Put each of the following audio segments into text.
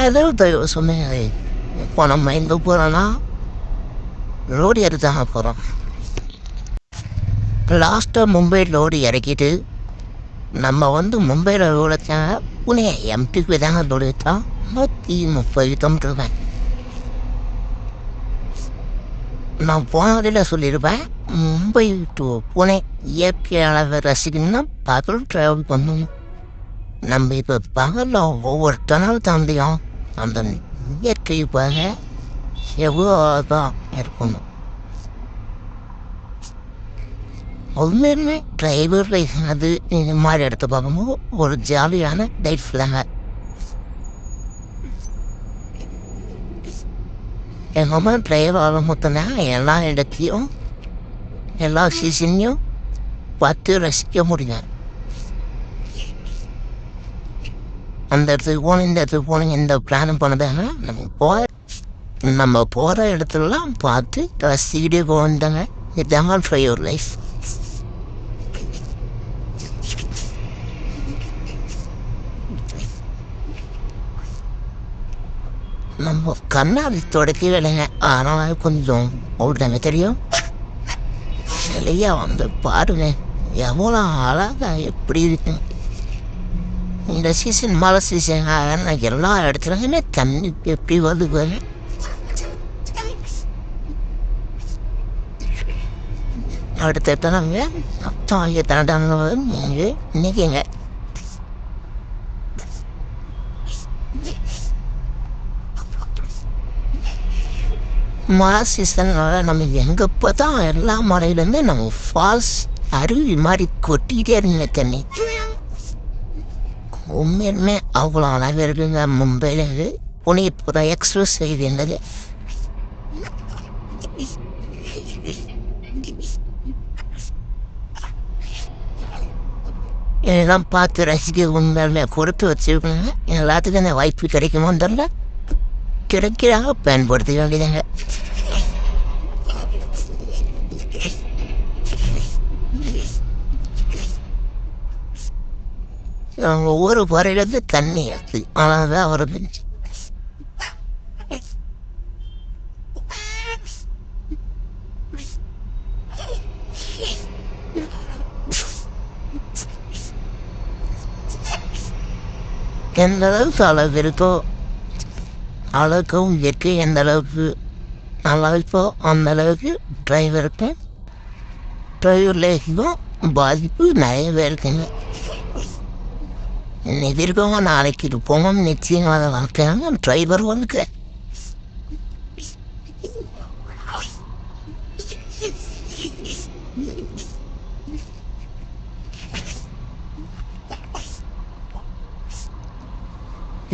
அதாவது சொன்னேன், இப்போ நம்ம எங்கே போகிறோன்னா லோடு எடுத்தாங்க போகிறோம். லாஸ்ட்டாக மும்பை லோடு இறக்கிட்டு நம்ம மும்பையில் லோடுச்சாங்க. புனே எம்டிக்கு தாங்க லோடு எடுத்தோம். 130 கிலோமீட்டர் தான். நான் போன வழியில் சொல்லியிருப்பேன், மும்பை டு புனே இயற்கை அளவை ரசிக்கணும்னா பகல் ட்ராவல் பண்ணணும். நம்ம இப்போ பகலில் ஒவ்வொரு டனல் தாண்டியும் அந்த இயற்கை பாக எவ்வளோ தான் இருக்கணும். உண்மையுமே டிரைவர் லைஃப் அது இந்த மாதிரி எடுத்து பார்க்கும்போது ஒரு ஜாலியான லைஃப் தாங்க. எங்கள் அம்மா டிரைவர் ஆக மொத்தம்னா எல்லா இடத்தையும் எல்லா சீசனையும் பார்த்து ரசிக்க முடியும். அந்த இடத்துக்கு போகணும், இந்த இடத்துக்கு போகணும், எந்த பிளானும் பண்ணதாங்க நம்ம போகிற இடத்துலலாம் பார்த்து ரசிக்கிட்டே போகணுந்தாங்க. இதுதாங்க டிரைவர் லைஃப். நம்ம கண்ணாடி தொடக்கி வேலைங்க, ஆனால் கொஞ்சம் ஓல்டாங்க தெரியும் இல்லையா. பாருங்க எவ்வளோ அழகா எப்படி இருக்கு. இந்த சீசன் மழை சீசன் எல்லா இடத்துலையுமே தண்ணி எப்படி வருது. அடுத்த நாங்க அப்தாங்க தண்டாங்க இன்னைக்குங்க மழை சீசன்னால நம்ம எங்கே பார்த்தா எல்லா மலையிலேருந்து நம்ம ஃபால்ஸ் அருவி மாதிரி கொட்டிகிட்டே இருங்க தண்ணி. உண்மையுமே அவ்வளோ அழகாக இருக்குங்க. மும்பையில் புனே இப்போ எக்ஸ்பிரஸ் செய்து இருந்தது. இதெல்லாம் பார்த்து ரசிக்க உண்மையில கொடுத்து வச்சுருக்கோங்க. எல்லாத்துக்கும் அந்த வாய்ப்பு கிடைக்குமோன்னு தெரியல, கிடைக்கிறாங்க, பயன்படுத்திக்க வேண்டியதாங்க. ஒவ்வொரு வரையிலேருந்து தண்ணி எடுத்து ஆனால் தான் வருது. எந்த அளவுக்கு அளவு இருக்கோ அளவுக்கும் இயற்கை எந்த அளவுக்கு நல்லா இருக்கோ அந்த அளவுக்கு டிரைவருக்கும் லைஃபுக்கும் பாதிப்பு நிறையவே இருக்குங்க. இன்னைக்கு இருக்கவங்க நாளைக்கு இருப்போம் நிச்சயமாக வாழ்க்கையாங்க டிரைவர் வாழ்க்கை.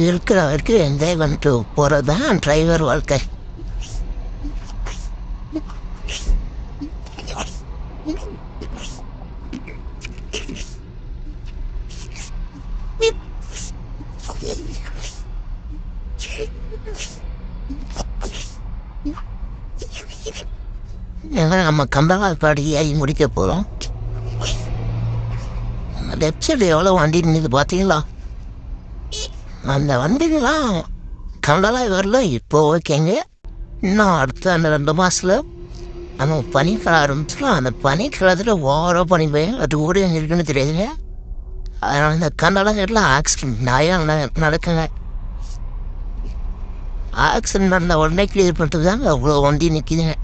இருக்கிற வரைக்கும் என்ஜாய் பண்ணிட்டு போகிறது தான் டிரைவர் வாழ்க்கை. நம்ம கம்பங்கால் ஏறி முடிக்க போகிறோம். லெஃப்ட் சைடு எவ்வளோ வண்டி நின்று பார்த்தீங்களா? அந்த வண்டிகள்லாம் கண்டலாக வரல. இப்போ ஓகேங்க. இன்னும் அடுத்த அந்த 2 மாதத்தில் நம்ம பனிக்காலம் ஆரம்பிச்சிடும். அந்த பனிக்காலத்தில் ஓவரோ பனி போய் அது கூட எங்கே இருக்குன்னு தெரியாதுங்க. அதனால் இந்த கண்டலாம் எல்லாம் ஆக்சிடென்ட் நிறையா நடக்குங்க. ஆக்சிடென்ட் நடந்த உடனே கிளியர் பண்ணுறது தாங்க அவ்வளோ வண்டி நிற்கிதுங்க.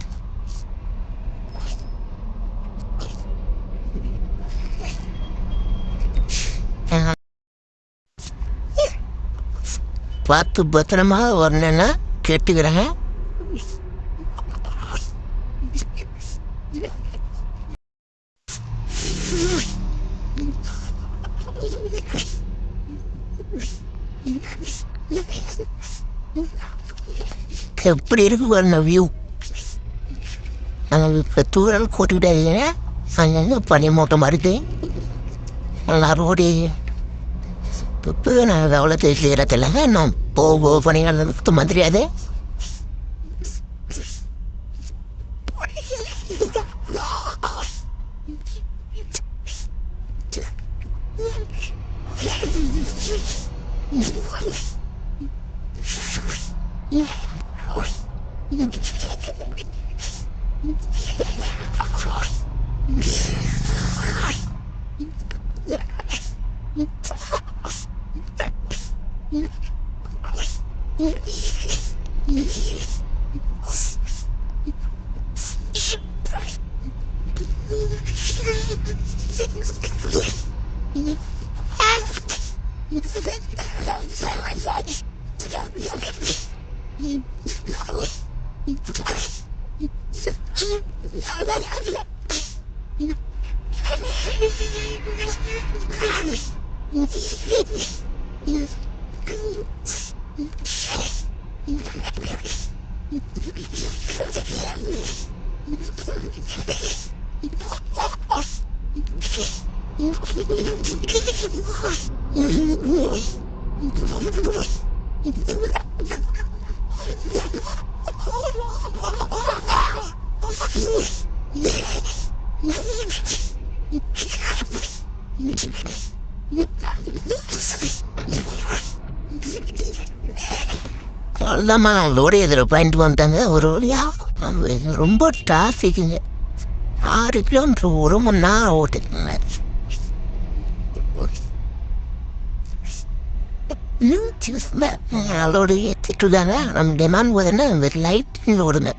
பார்த்து பத்திரமா வரணுன்னா கேட்டுக்கிறேங்க. எப்படி இருக்கு பாருங்க வியூ. நாங்கள் இப்போ தூரல் கூட்டிக்கிட்டே இருக்கீங்க. அங்கங்கே பனி மூட்டம் வருது. நல்லா ரோடு இப்போ நான் அவ்வளோ தெரியாதில்லைங்க. இன்னும் போக பணியாளர்களுக்கு தெரியாது. அவ்வளோதாம்மா நம்மளோட இதில் பாயிண்ட் வந்துட்டாங்க ஒரு வழியாக ரொம்ப டிராஃபிக்குங்க 6 கிலோமீட்டர் 1 மணி நேரம் ஓட்டுக்குங்க அதோட ஏற்றிட்டுதாங்க நம்ம டிமாண்ட் போதுன்னா இந்த லைட்டிங் ஓடுங்க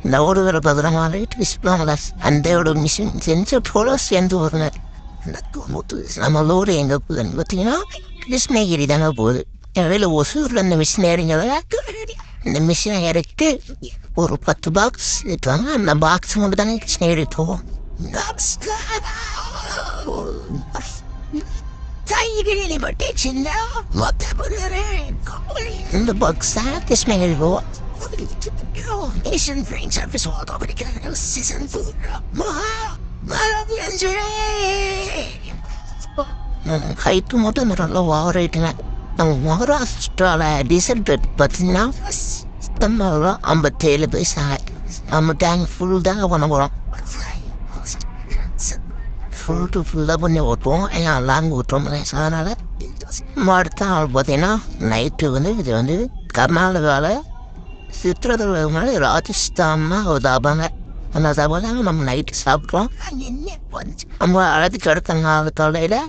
இந்த ஓடுகிற பதினமா லைட் விஸ்வாங்களாஸ் அந்த மிஷின் சென்சர் போல சேர்ந்து ஓடுங்க நம்மளோட எங்கே போகுதுன்னு பார்த்தீங்கன்னா கிருஷ்ணகிரி தாங்க போகுது இடையில ஒசூரில் இந்த மிஷின் இறங்கியதாக இந்த மிஷினை இறக்கிட்டு ஒரு 10 பாக்ஸ் இருக்காங்க அந்த பாக்ஸ் மட்டும் தானே கிருஷ்ணகிரி போவோம் இந்த பாக்ஸ் தான் கிருஷ்ணகிரி போவோம் ஹைட்டு மட்டும் நல்லா ஓவர் ஆயிட்டுங்க நம்ம மகாராஷ்டிராவில் டீசல் ரேட் பார்த்தீங்கன்னா 57 பைசா நம்ம டேங்க் ஃபுல் தாங்க பண்ண போகிறோம் ஃபுல் டு ஃபுல்லாக பண்ணி ஓட்டுவோம் ஏன்னா லாங் ஓட்டுறோம் அதனால் அடுத்த நாள் பார்த்தீங்கன்னா நைட்டு இது கர்நாடகாவில் சித்திரதுர்க மாதிரி ராஜஸ்தான்னா ஒரு தாபாங்க அந்த தாபாங்க நம்ம நைட்டு சாப்பிட்றோம் நம்ம அழகுக்கு அடுத்த நாள் தொலையில்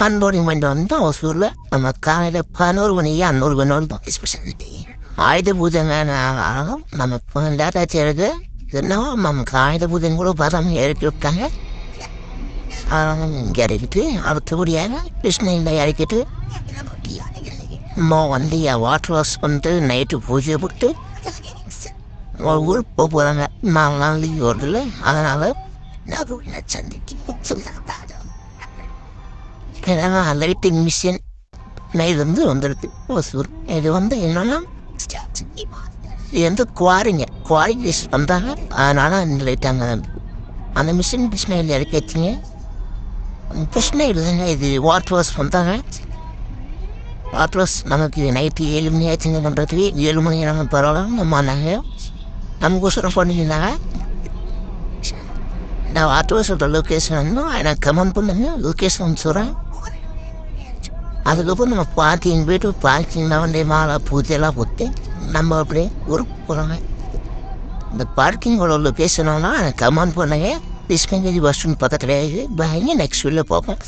பன்னோரி மணி வந்தோம் ஒசூரில் நம்ம காலையில் 11 மணிக்கு 11 மணி வந்தோம் ஆயுத பூஜைங்க நம்ம லேட்டாச்சு இருக்கு என்னவோ நம்ம ஆயுத பூஜை கூட பதம் இறக்கி விட்டாங்க இங்கே இறக்கிட்டு அடுத்தபடியாக கிருஷ்ணகிரியில் இறக்கிட்டு வாட்டர் வாஷ் பண்ணிட்டு நைட்டு பூஜை போட்டு ஒரு ஊருக்கு போக போகிறாங்க 4 நாள் லீவ் வருதுல்ல அதனால் லைட்டிங் மிஷின் இது வந்துடுது ஒசூர் இது என்னன்னா இது குவாரி லிஸ்ட் வந்தாங்க அதனால் லைட்டாங்க அந்த மிஷின் கிருஷ்ணகிரியில் இறக்கிச்சிங்க கிருஷ்ணகிரி தாங்க இது வாட்டர் வாஷ் வந்தாங்க வாட்டர் வாஷ் நமக்கு நைட்டு 7 மணி ஆச்சுங்க பண்ணுறதுக்கு 7 மணி நேரம் பரவாயில்ல நம்ம வந்தாங்க நமக்கோசரம் பண்ணியிருந்தாங்க நான் வாட்டர் வாஷோட லொக்கேஷன் எனக்கு கமெண்ட் பண்ணுங்க லொக்கேஷன் சொல்கிறேன் அதுக்கப்புறம் நம்ம பார்க்கிங் போய்ட்டு பார்க்கிங்கில் மாலை பூஜையெல்லாம் போட்டு நம்ம அப்படியே ஊருக்கு போகிறாங்க இந்த பார்க்கிங்கோட லொக்கேஷனெல்லாம் எனக்கு கமெண்ட் பண்ணுங்க கிருஷ்ணகிரி பஸ் ஸ்டாண்ட் பக்கத்தில் பயங்கர நெக்ஸ்ட் வீடியோவில் பார்ப்போம்.